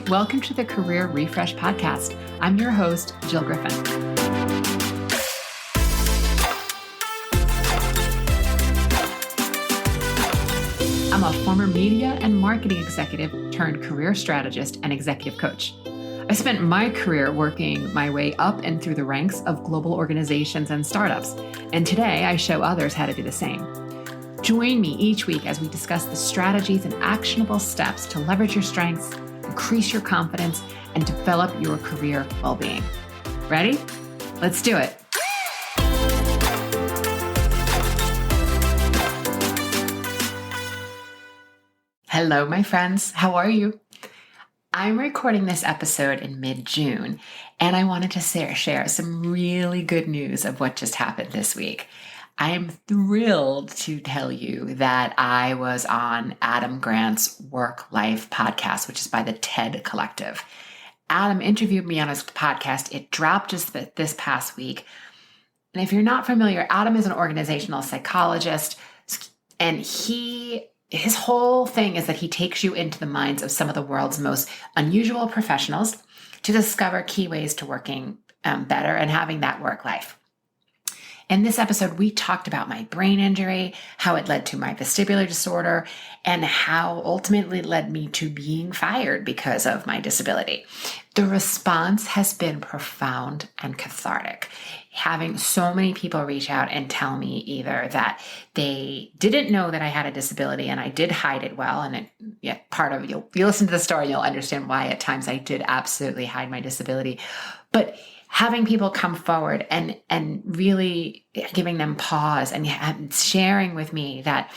Welcome to the Career Refresh Podcast. I'm your host, Jill Griffin. I'm a former media and marketing executive turned career strategist and executive coach. I spent my career working my way up and through the ranks of global organizations and startups, and today I show others how to do the same. Join me each week as we discuss the strategies and actionable steps to leverage your strengths, increase your confidence, and develop your career well-being. Ready? Let's do it. Hello, my friends. How are you? I'm recording this episode in mid-June, and I wanted to share some really good news of what just happened this week. I'm thrilled to tell you that I was on Adam Grant's Work Life podcast, which is by the TED Collective. Adam interviewed me on his podcast. It dropped just this past week. And if you're not familiar, Adam is an organizational psychologist, and his whole thing is that he takes you into the minds of some of the world's most unusual professionals to discover key ways to working better and having that work life. In this episode, we talked about my brain injury, how it led to my vestibular disorder, and how ultimately led me to being fired because of my disability. The response has been profound and cathartic. Having so many people reach out and tell me either that they didn't know that I had a disability and I did hide it well, and you listen to the story, you'll understand why at times I did absolutely hide my disability, but having people come forward and really giving them pause and sharing with me that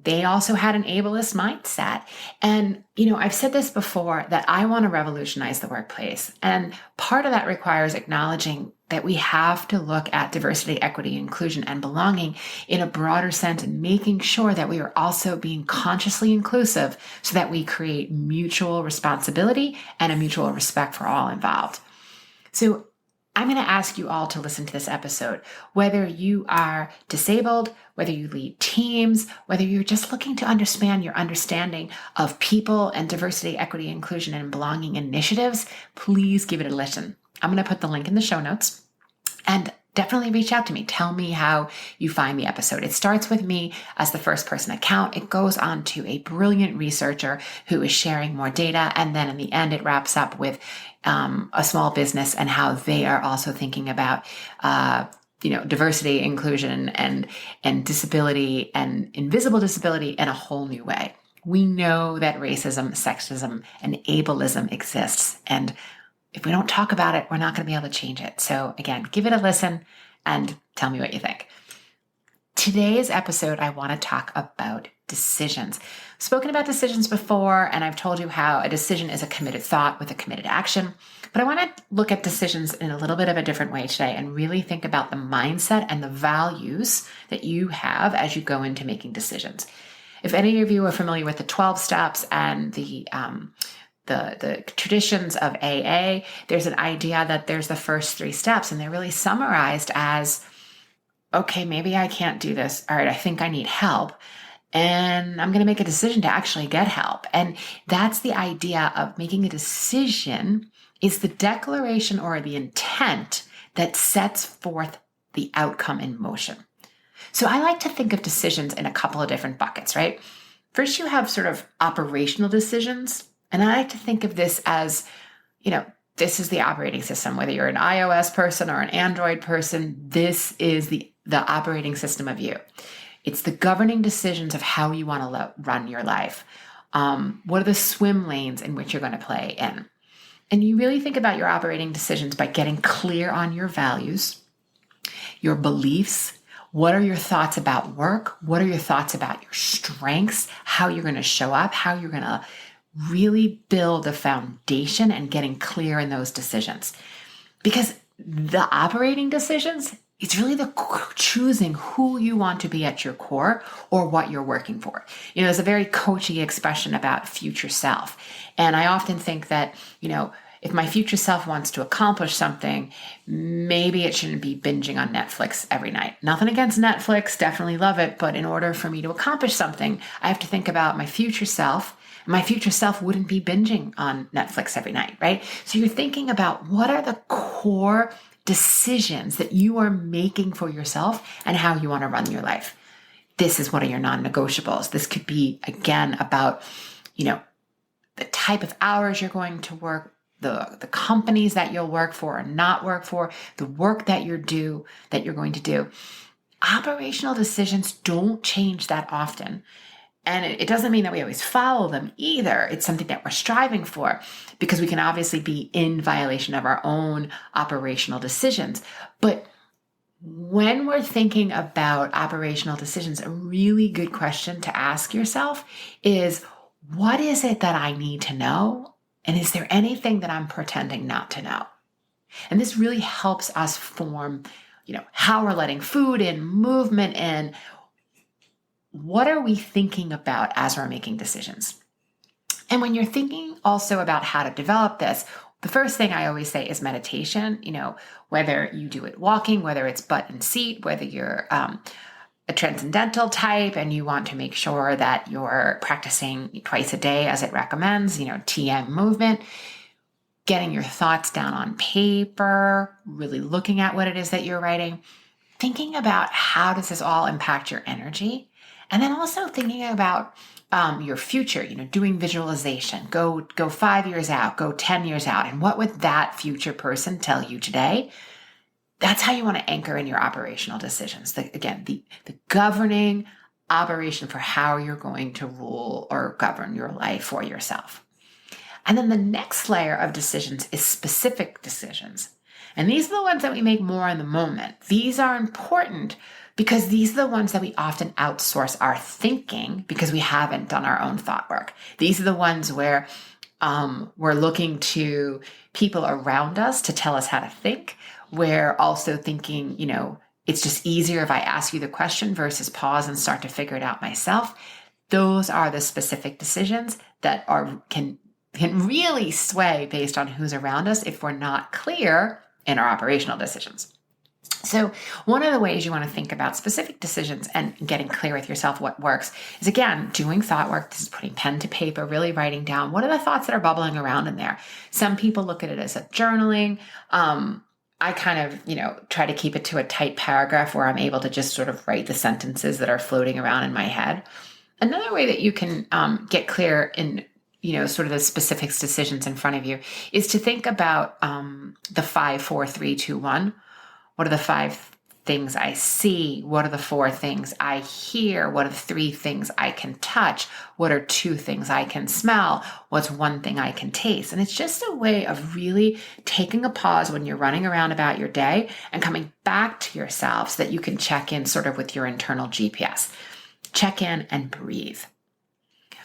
they also had an ableist mindset. And, I've said this before, that I want to revolutionize the workplace. And part of that requires acknowledging that we have to look at diversity, equity, inclusion, and belonging in a broader sense, and making sure that we are also being consciously inclusive so that we create mutual responsibility and a mutual respect for all involved. So I'm going to ask you all to listen to this episode, whether you are disabled, whether you lead teams, whether you're just looking to understand your understanding of people and diversity, equity, inclusion, and belonging initiatives. Please give it a listen. I'm going to put the link in the show notes, and definitely reach out to me. Tell me how you find the episode. It starts with me as the first person account. It goes on to a brilliant researcher who is sharing more data. And then in the end, it wraps up with a small business and how they are also thinking about, diversity, inclusion, and disability and invisible disability in a whole new way. We know that racism, sexism, and ableism exists. And if we don't talk about it, we're not going to be able to change it. So again, give it a listen and tell me what you think. Today's episode, I want to talk about decisions. I've spoken about decisions before, and I've told you how a decision is a committed thought with a committed action. But I want to look at decisions in a little bit of a different way today and really think about the mindset and the values that you have as you go into making decisions. If any of you are familiar with the 12 steps and the traditions of AA, there's an idea that there's the first 3 steps, and they're really summarized as, okay, maybe I can't do this. All right, I think I need help. And I'm going to make a decision to actually get help. And that's the idea of making a decision is the declaration or the intent that sets forth the outcome in motion. So I like to think of decisions in a couple of different buckets, right? First, you have sort of operational decisions. And I like to think of this as, this is the operating system. Whether you're an iOS person or an Android person, this is the operating system of you. It's the governing decisions of how you want to run your life. What are the swim lanes in which you're going to play in? And you really think about your operating decisions by getting clear on your values, your beliefs. What are your thoughts about work? What are your thoughts about your strengths? How you're going to show up? How you're going to really build a foundation and getting clear in those decisions. Because the operating decisions, it's really the choosing who you want to be at your core or what you're working for. There's a very coachy expression about future self. And I often think that, if my future self wants to accomplish something, maybe it shouldn't be binging on Netflix every night. Nothing against Netflix, definitely love it. But in order for me to accomplish something, I have to think about my future self. My future self wouldn't be binging on Netflix every night, right? So you're thinking about what are the core decisions that you are making for yourself and how you want to run your life. This is one of your non-negotiables. This could be, again, about, the type of hours you're going to work, the companies that you'll work for or not work for, the work that you're going to do. Operational decisions don't change that often. And it doesn't mean that we always follow them either. It's something that we're striving for because we can obviously be in violation of our own operational decisions. But when we're thinking about operational decisions, a really good question to ask yourself is, what is it that I need to know? And is there anything that I'm pretending not to know? And this really helps us form, how we're letting food in, movement in. What are we thinking about as we're making decisions? And when you're thinking also about how to develop this, the first thing I always say is meditation. Whether you do it walking, whether it's butt and seat, whether you're a transcendental type and you want to make sure that you're practicing twice a day as it recommends, TM movement, getting your thoughts down on paper, really looking at what it is that you're writing, thinking about how does this all impact your energy, and then also thinking about your future, doing visualization, go 5 years out, go 10 years out. And what would that future person tell you today? That's how you want to anchor in your operational decisions. The governing operation for how you're going to rule or govern your life for yourself. And then the next layer of decisions is specific decisions. And these are the ones that we make more in the moment. These are important because these are the ones that we often outsource our thinking because we haven't done our own thought work. These are the ones where we're looking to people around us to tell us how to think. We're also thinking, it's just easier if I ask you the question versus pause and start to figure it out myself. Those are the specific decisions that can really sway based on who's around us if we're not clear in our operational decisions. So one of the ways you want to think about specific decisions and getting clear with yourself what works is, again, doing thought work. This is putting pen to paper, really writing down what are the thoughts that are bubbling around in there. Some people look at it as a journaling. I kind of, try to keep it to a tight paragraph where I'm able to just sort of write the sentences that are floating around in my head. Another way that you can get clear in sort of the specific decisions in front of you is to think about the 5, 4, 3, 2, 1. What are the 5 things I see? What are the 4 things I hear? What are the 3 things I can touch? What are 2 things I can smell? What's 1 thing I can taste? And it's just a way of really taking a pause when you're running around about your day and coming back to yourself so that you can check in sort of with your internal GPS. Check in and breathe.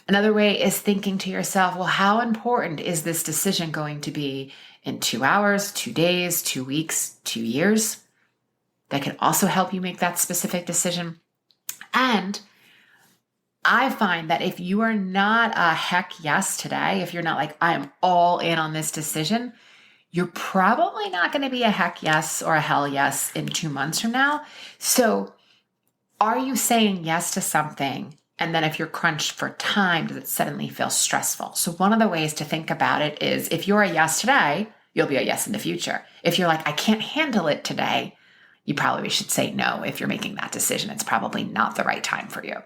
Another way is thinking to yourself, well, how important is this decision going to be in 2 hours, 2 days, 2 weeks, 2 years? That can also help you make that specific decision. And I find that if you are not a heck yes today, if you're not like, I am all in on this decision, you're probably not going to be a heck yes or a hell yes in 2 months from now. So are you saying yes to something? And then if you're crunched for time, does it suddenly feel stressful? So one of the ways to think about it is if you're a yes today, you'll be a yes in the future. If you're like, I can't handle it today, you probably should say no. If you're making that decision, it's probably not the right time for you.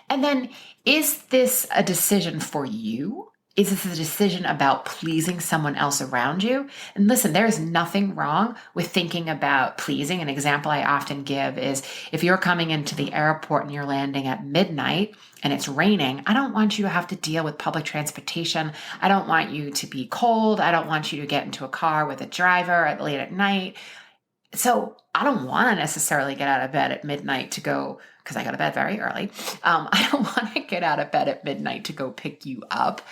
And then, is this a decision for you? Is this a decision about pleasing someone else around you? And listen, there is nothing wrong with thinking about pleasing. An example I often give is if you're coming into the airport and you're landing at midnight and it's raining, I don't want you to have to deal with public transportation. I don't want you to be cold. I don't want you to get into a car with a driver late at night. So I don't want to necessarily get out of bed at midnight to go, because I go to bed very early. I don't want to get out of bed at midnight to go pick you up.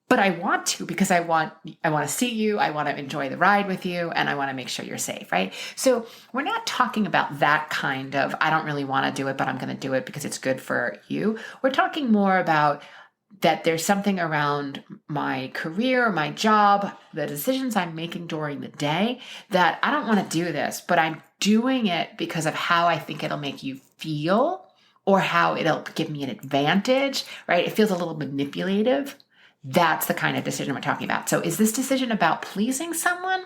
But I want to because I want to see you, I want to enjoy the ride with you, and I want to make sure you're safe, right? So we're not talking about that kind of, I don't really want to do it, but I'm going to do it because it's good for you. We're talking more about that there's something around my career, my job, the decisions I'm making during the day that I don't want to do this, but I'm doing it because of how I think it'll make you feel or how it'll give me an advantage, right? It feels a little manipulative. That's the kind of decision we're talking about. So is this decision about pleasing someone?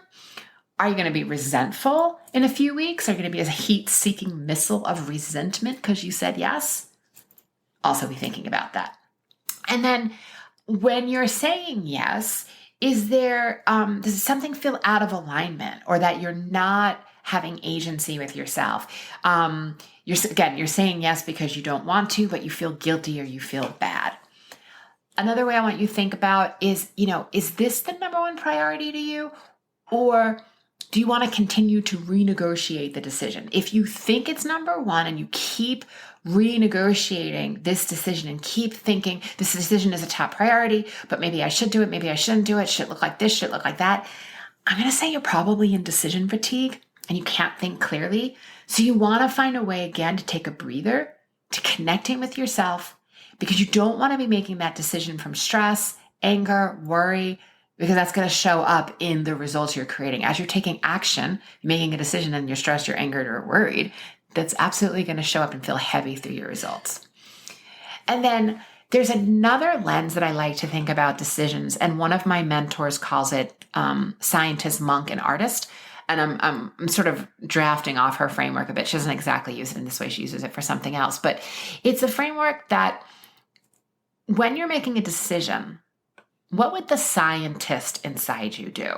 Are you going to be resentful in a few weeks? Are you going to be a heat-seeking missile of resentment because you said yes? Also be thinking about that. And then when you're saying yes, does something feel out of alignment or that you're not having agency with yourself? You're saying yes because you don't want to, but you feel guilty or you feel bad. Another way I want you to think about is this the number one priority to you? Or do you want to continue to renegotiate the decision? If you think it's number one and you keep renegotiating this decision and keep thinking this decision is a top priority, but maybe I should do it, maybe I shouldn't do it, should it look like this, should it look like that, I'm going to say you're probably in decision fatigue and you can't think clearly. So you want to find a way again to take a breather, to connecting with yourself, because you don't want to be making that decision from stress, anger, worry, because that's going to show up in the results you're creating. As you're taking action, making a decision and you're stressed, you're angered, or worried, that's absolutely going to show up and feel heavy through your results. And then there's another lens that I like to think about decisions. And one of my mentors calls it scientist, monk, and artist. And I'm sort of drafting off her framework a bit. She doesn't exactly use it in this way. She uses it for something else. But it's a framework that when you're making a decision, what would the scientist inside you do?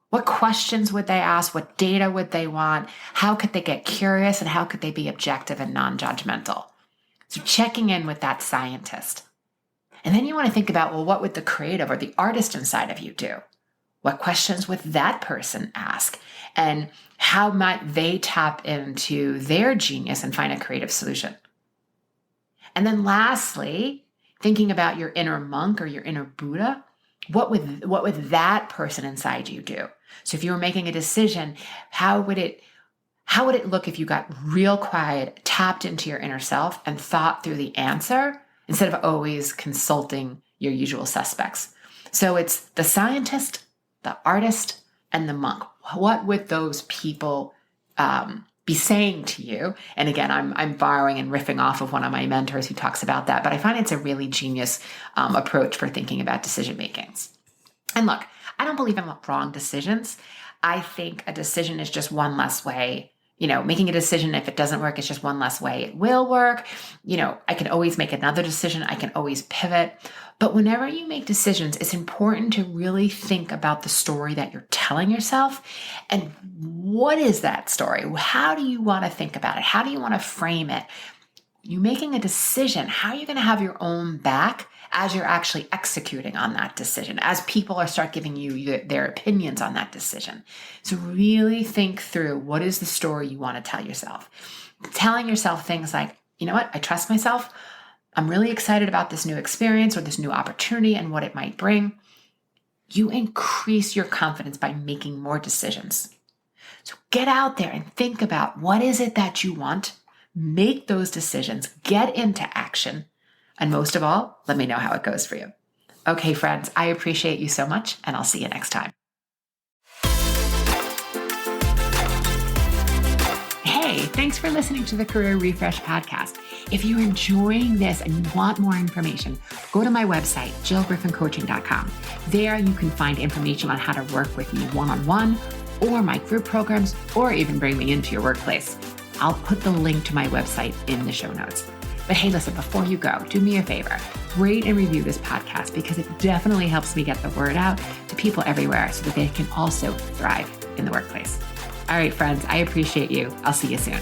What questions would they ask? What data would they want? How could they get curious? And how could they be objective and non-judgmental? So checking in with that scientist. And then you want to think about, well, what would the creative or the artist inside of you do? What questions would that person ask? And how might they tap into their genius and find a creative solution? And then lastly, thinking about your inner monk or your inner Buddha, what would that person inside you do? So if you were making a decision, how would it look if you got real quiet, tapped into your inner self and thought through the answer instead of always consulting your usual suspects? So it's the scientist, the artist, and the monk. What would those people be saying to you? And again, I'm borrowing and riffing off of one of my mentors who talks about that, but I find it's a really genius approach for thinking about decision makings. And look, I don't believe in wrong decisions. I think a decision is just one less way. Making a decision, if it doesn't work, it's just one less way it will work. I can always make another decision. I can always pivot. But whenever you make decisions, it's important to really think about the story that you're telling yourself. And what is that story? How do you want to think about it? How do you want to frame it? You making a decision, how are you going to have your own back as you're actually executing on that decision, as people start giving you their opinions on that decision? So really think through, what is the story you want to tell yourself? Telling yourself things like, you know what, I trust myself. I'm really excited about this new experience or this new opportunity and what it might bring. You increase your confidence by making more decisions. So get out there and think about, what is it that you want? Make those decisions, get into action. And most of all, let me know how it goes for you. Okay, friends, I appreciate you so much, and I'll see you next time. Hey, thanks for listening to the Career Refresh podcast. If you're enjoying this and you want more information, go to my website, jillgriffincoaching.com. There you can find information on how to work with me one-on-one, or my group programs, or even bring me into your workplace. I'll put the link to my website in the show notes. But hey, listen, before you go, do me a favor, rate and review this podcast, because it definitely helps me get the word out to people everywhere so that they can also thrive in the workplace. All right, friends, I appreciate you. I'll see you soon.